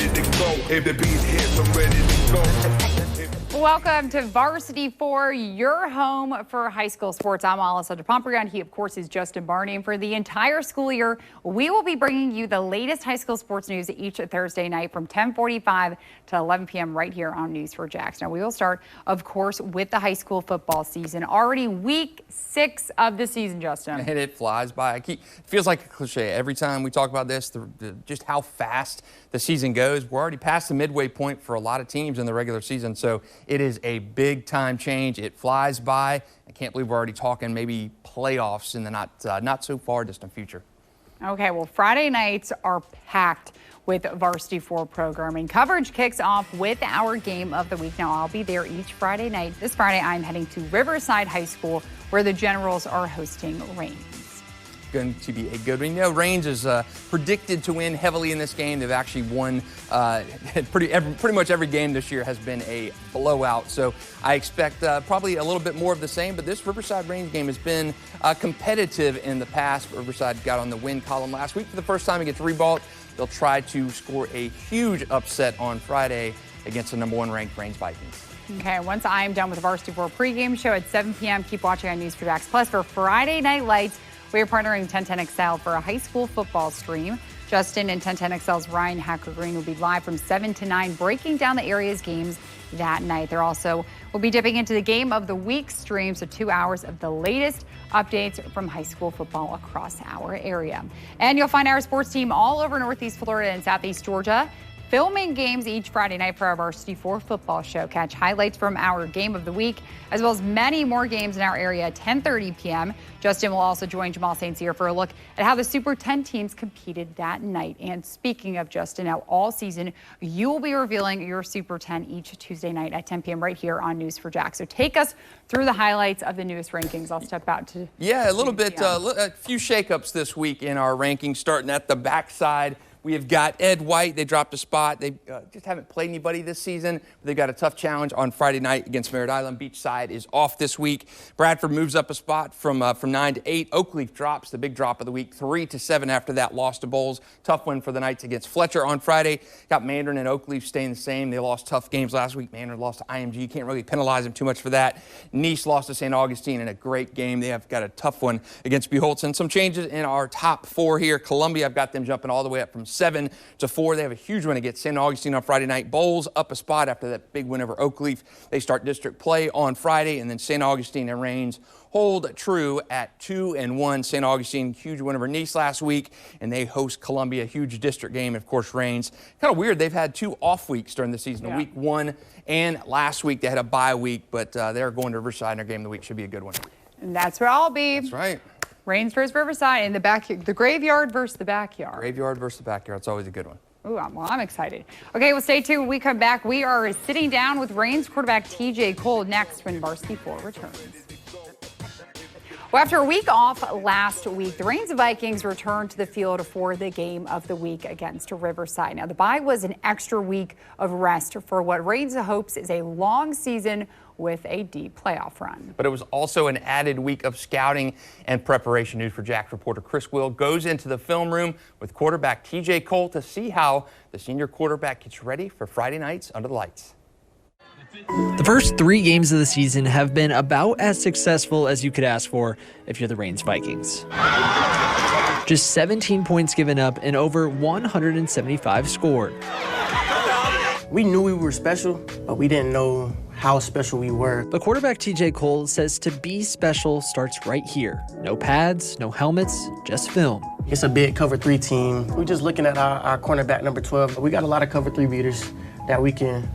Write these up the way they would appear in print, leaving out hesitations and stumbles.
ready to go. If the beat hits, I'm ready to go. Welcome to Varsity 4, your home for high school sports. I'm Alessandra Pontbriand. He, of course, is Justin Barney. And for the entire school year, we will be bringing you the latest high school sports news each Thursday night from 10:45 to 11 p.m. right here on News4JAX. Now, we will start, of course, with the high school football season. Already week 6 of the season, Justin. And it flies by. It feels like a cliche every time we talk about this, just how fast the season goes. We're already past the midway point for a lot of teams in the regular season, so it is a big time change. It flies by. I can't believe we're already talking maybe playoffs in the not so far distant future. Okay, well, Friday nights are packed with Varsity 4 programming. Coverage kicks off with our game of the week. Now, I'll be there each Friday night. This Friday, I'm heading to Riverside High School, where the Generals are hosting Reigns. Going to be a good one. You know, Reigns is predicted to win heavily in this game. They've actually won pretty much every game this year has been a blowout. So I expect probably a little bit more of the same. But this Riverside Reigns game has been competitive in the past. Riverside got on the win column last week for the first time against Ribault. They'll try to score a huge upset on Friday against the #1 ranked Reigns Vikings. Okay, once I'm done with the Varsity 4 pregame show at 7 p.m., keep watching on News4JAX. Plus, for Friday Night Lights, we are partnering with 1010XL for a high school football stream. Justin and 1010XL's Ryan Hacker Green will be live from 7 to 9, breaking down the area's games that night. They're also will be dipping into the Game of the Week stream, so 2 hours of the latest updates from high school football across our area. And you'll find our sports team all over Northeast Florida and Southeast Georgia, filming games each Friday night for our Varsity 4 football show. Catch highlights from our Game of the Week, as well as many more games in our area at 10:30 p.m. Justin will also join Jamal St. Cyr for a look at how the Super 10 teams competed that night. And speaking of Justin, now all season, you will be revealing your Super 10 each Tuesday night at 10 p.m. right here on News4JAX. So take us through the highlights of the newest rankings. I'll step out to... Yeah, a little bit, a few shakeups this week in our rankings, starting at the backside. We have got Ed White. They dropped a spot. They just haven't played anybody this season. They've got a tough challenge on Friday night against Merritt Island. Beachside is off this week. Bradford moves up a spot from 9 to 8. Oakleaf drops, the big drop of the week, 3 to 7 after that. Lost to Bowles. Tough win for the Knights against Fletcher on Friday. Got Mandarin and Oakleaf staying the same. They lost tough games last week. Mandarin lost to IMG. Can't really penalize them too much for that. Nice lost to St. Augustine in a great game. They have got a tough one against Beholtzen. Some changes in our top 4 here. Columbia, I've got them jumping all the way up from 7 to 4. They have a huge win against St. Augustine on Friday night. Bowles up a spot after that big win over Oakleaf. They start district play on Friday, and then St. Augustine and Reigns hold true at 2-1. St. Augustine, huge win over Nice last week, and they host Columbia, huge district game. Of course, Reigns. Kind of weird. They've had 2 off weeks during the season. Yeah. Week 1 and last week they had a bye week, but they're going to Riverside, and their game of the week should be a good one. And that's where I'll be. That's right. Reigns versus Riverside in the graveyard versus the backyard. Graveyard versus the backyard. It's always a good one. Ooh, well, I'm excited. Okay, well, stay tuned. When we come back, we are sitting down with Reigns quarterback TJ Cole next when Varsity 4 returns. Well, after a week off last week, the Reigns Vikings returned to the field for the Game of the Week against Riverside. Now, the bye was an extra week of rest for what Reigns hopes is a long season with a deep playoff run. But it was also an added week of scouting and preparation. News4JAX reporter Chris Will goes into the film room with quarterback TJ Cole to see how the senior quarterback gets ready for Friday nights under the lights. The first 3 games of the season have been about as successful as you could ask for if you're the Reigns Vikings. Just 17 points given up and over 175 scored. We knew we were special, but we didn't know how special we were. But quarterback TJ Cole says to be special starts right here. No pads, no helmets, just film. It's a big cover 3 team. We're just looking at our cornerback number 12. We got a lot of cover 3 beaters that we can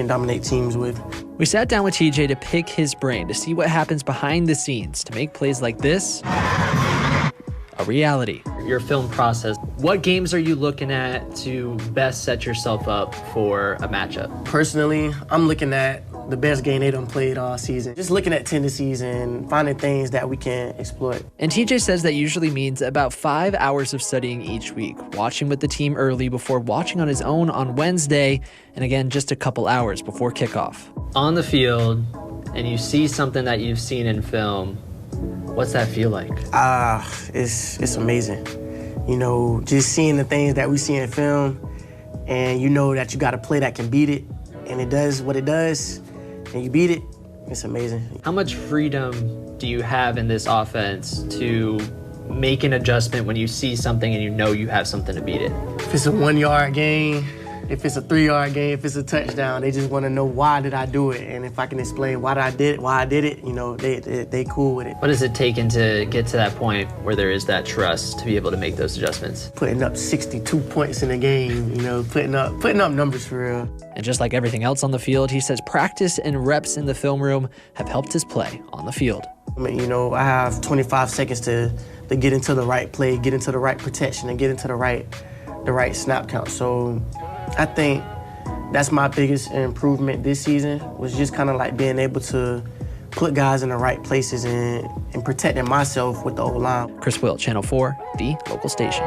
dominate teams with. We sat down with TJ to pick his brain to see what happens behind the scenes to make plays like this a reality. Your film process, what games are you looking at to best set yourself up for a matchup? Personally, I'm looking at the best game they done played all season. Just looking at tendencies and finding things that we can exploit. And TJ says that usually means about 5 hours of studying each week, watching with the team early before watching on his own on Wednesday, and again, just a couple hours before kickoff. On the field, and you see something that you've seen in film, what's that feel like? It's amazing. You know, just seeing the things that we see in film and you know that you got a play that can beat it, and it does what it does, and you beat it, it's amazing. How much freedom do you have in this offense to make an adjustment when you see something and you know you have something to beat it? If it's a 1 yard gain, if it's a 3 yard gain, if it's a touchdown, they just want to know why did I do it, and if I can explain why I did it, you know, they cool with it. What does it take to get to that point where there is that trust to be able to make those adjustments? Putting up 62 points in a game, you know, putting up numbers for real. And just like everything else on the field, he says practice and reps in the film room have helped his play on the field. I mean, you know, I have 25 seconds to get into the right play, get into the right protection, and get into the right snap count. So I think that's my biggest improvement this season, was just kind of like being able to put guys in the right places and protecting myself with the O-line. Chris Will, Channel 4, the local station.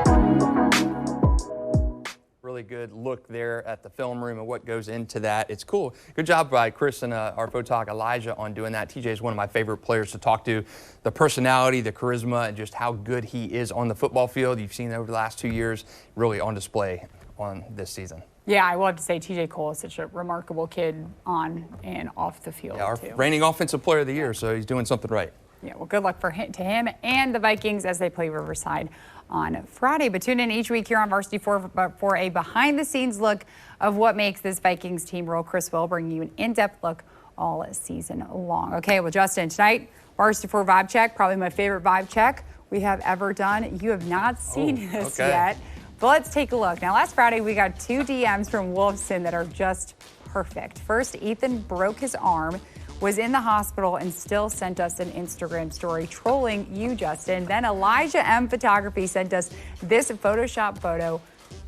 Really good look there at the film room and what goes into that. It's cool. Good job by Chris and our photog Elijah on doing that. TJ is one of my favorite players to talk to. The personality, the charisma, and just how good he is on the football field. You've seen over the last 2 years, really on display on this season. Yeah, I will have to say TJ Cole is such a remarkable kid on and off the field, Yeah, our too. reigning offensive player of the year, so he's doing something right. Yeah, well, good luck to him and the Vikings as they play Riverside on Friday. But tune in each week here on Varsity for a behind-the-scenes look of what makes this Vikings team roll. Chris will bring you an in-depth look all season long. Okay, well, Justin, tonight, Varsity 4 Vibe Check, probably my favorite vibe check we have ever done. You have not seen this yet, but let's take a look. Now, last Friday, we got 2 DMs from Wolfson that are just perfect. First, Ethan broke his arm, was in the hospital, and still sent us an Instagram story trolling you, Justin. Then Elijah M Photography sent us this Photoshop photo.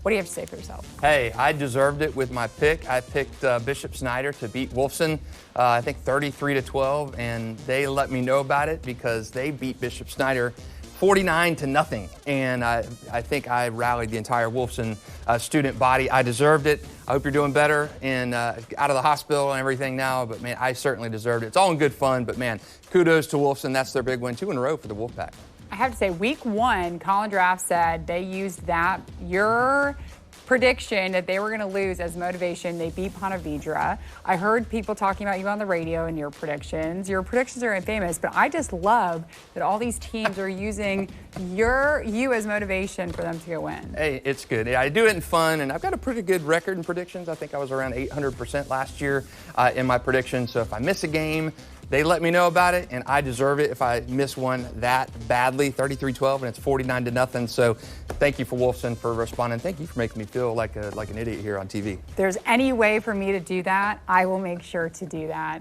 What do you have to say for yourself? Hey, I deserved it with my pick. I picked Bishop Snyder to beat Wolfson, I think 33-12, and they let me know about it because they beat Bishop Snyder 49-0, and I think I rallied the entire Wolfson student body. I deserved it. I hope you're doing better and out of the hospital and everything now, but man, I certainly deserved it. It's all in good fun, but man, kudos to Wolfson. That's their big win, 2 in a row for the Wolfpack. I have to say, week 1, Colin Draft said they used your prediction that they were going to lose as motivation. They beat Pontbriand. I heard people talking about you on the radio and your predictions. Your predictions are infamous, but I just love that all these teams are using you as motivation for them to go win. Hey, it's good. I do it in fun, and I've got a pretty good record in predictions. I think I was around 800% last year in my predictions. So if I miss a game, they let me know about it, and I deserve it if I miss one that badly, 33-12, and it's 49-0. So thank you for Wolfson for responding. Thank you for making me feel like an idiot here on TV. If there's any way for me to do that, I will make sure to do that.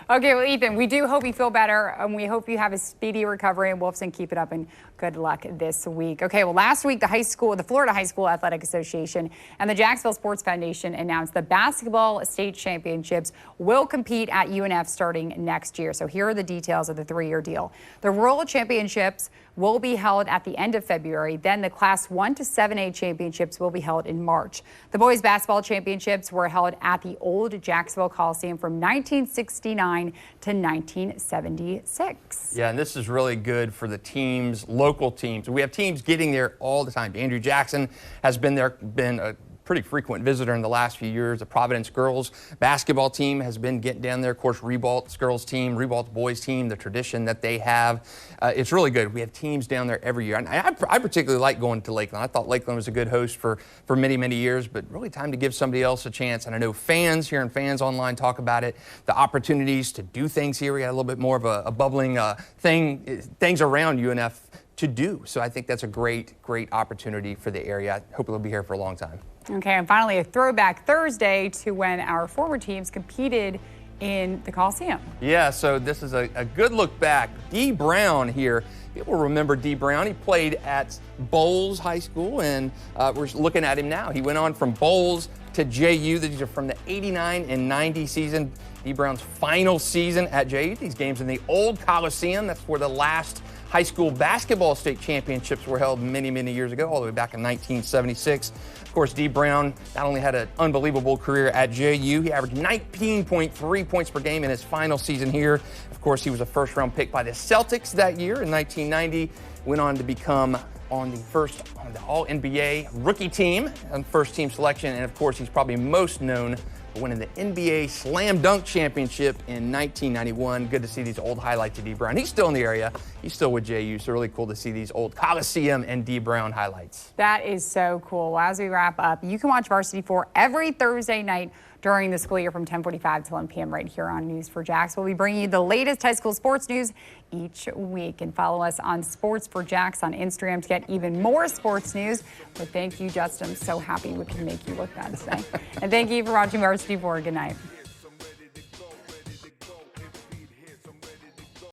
Okay, well, Ethan, we do hope you feel better, and we hope you have a speedy recovery, and Wolfson, keep it up, and good luck this week. Okay, well, last week, the Florida High School Athletic Association and the Jacksonville Sports Foundation announced the basketball state championships will compete at UNF starting next year. So here are the details of the 3-year deal. The Rural Championships will be held at the end of February. Then the Class 1 to 7A championships will be held in March. The boys basketball championships were held at the old Jacksonville Coliseum from 1969 to 1976. Yeah, and this is really good for the teams, local teams. We have teams getting there all the time. Andrew Jackson has been a pretty frequent visitor in the last few years. The Providence girls basketball team has been getting down there. Of course, Ribault's girls team, Ribault's boys team, the tradition that they have. It's really good. We have teams down there every year. And I particularly like going to Lakeland. I thought Lakeland was a good host for many, many years, but really time to give somebody else a chance. And I know fans, hearing fans online talk about it, the opportunities to do things here. We got a little bit more of a bubbling things around UNF to do. So I think that's a great, great opportunity for the area. I hope it'll be here for a long time. Okay, and finally, a throwback Thursday to when our former teams competed in the Coliseum. Yeah, so this is a good look back. Dee Brown here. People remember Dee Brown. He played at Bowles High School, and we're looking at him now. He went on from Bowles to JU. These are from the 89 and 90 season. Dee Brown's final season at JU. These games in the old Coliseum. That's where the last high school basketball state championships were held many, many years ago, all the way back in 1976. Of course, Dee Brown not only had an unbelievable career at JU, he averaged 19.3 points per game in his final season here. Of course, he was a first-round pick by the Celtics that year in 1990, went on to become on the All-NBA rookie team and first team selection. And of course, he's probably most known for winning the NBA Slam Dunk Championship in 1991. Good to see these old highlights of Dee Brown. He's still in the area. He's still with JU, so really cool to see these old Coliseum and Dee Brown highlights. That is so cool. Well, as we wrap up, you can watch Varsity 4 every Thursday night during the school year from 10:45 to 11 p.m. right here on News4JAX. We'll be bringing you the latest high school sports news each week. And follow us on Sports4JAX on Instagram to get even more sports news. But thank you, Justin. I'm so happy we can make you look bad today. And thank you for watching Varsity 4. Good night.